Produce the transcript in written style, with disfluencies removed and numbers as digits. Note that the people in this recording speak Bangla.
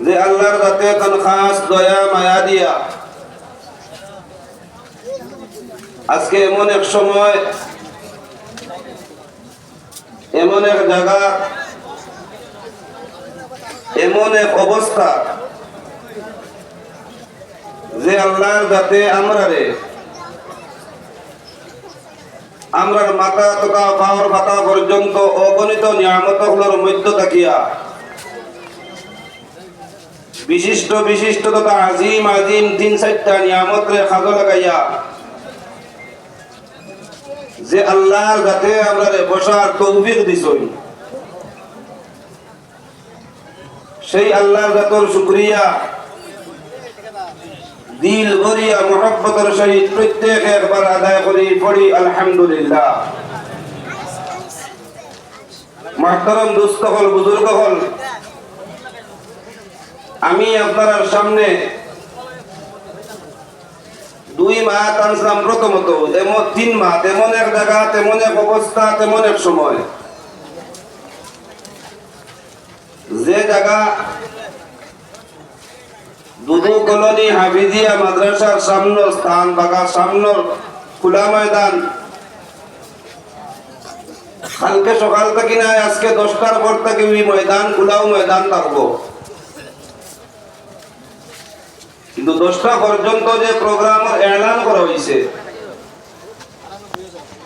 যে আল্লাহর রাতে তার খাস দয়া মায়া দিয়া আজকে এমন এক সময়, এমন এক জায়গা, এমন এক অবস্থা যে আল্লাহর রাতে আমরার মাথা তথা পাওয়ার পাতা পর্যন্ত অগণিত নিয়ামতগুলোর মধ্য থাকিয়া বিশিষ্ট বিশিষ্ট তথা আজিম আজিম 3-4টা নিয়ামতরে খাজো লাগাইয়া যে আল্লাহর গাতে আমরা বসার তৌফিক দিছই, সেই আল্লাহর গাতর শুকরিয়া দিল ভরিয়া মুহাব্বতের সহিত প্রত্যেক একবার আদায় করি পড়ি আলহামদুলিল্লাহ। মুহতারাম দোস্ত হল, বুজুর্গ হল, আমি আপনার সামনে 2 মাস আনছিলাম। প্রথমত এমন 3 মাস, এমন এক জায়গা, তেমন এক অবস্থা, তেমন এক সময়, যে জায়গা দুদু কলোনি হাফিজিয়া মাদ্রাসার সামনের স্থান, বাগার সামনের খোলা ময়দান, কালকে সকাল থেকে নাই আজকে 10টার পর থেকে ওই ময়দান খোলাও ময়দান থাকবো, কিন্তু 10টা পর্যন্ত যে প্রোগ্রাম এলান করা হয়েছে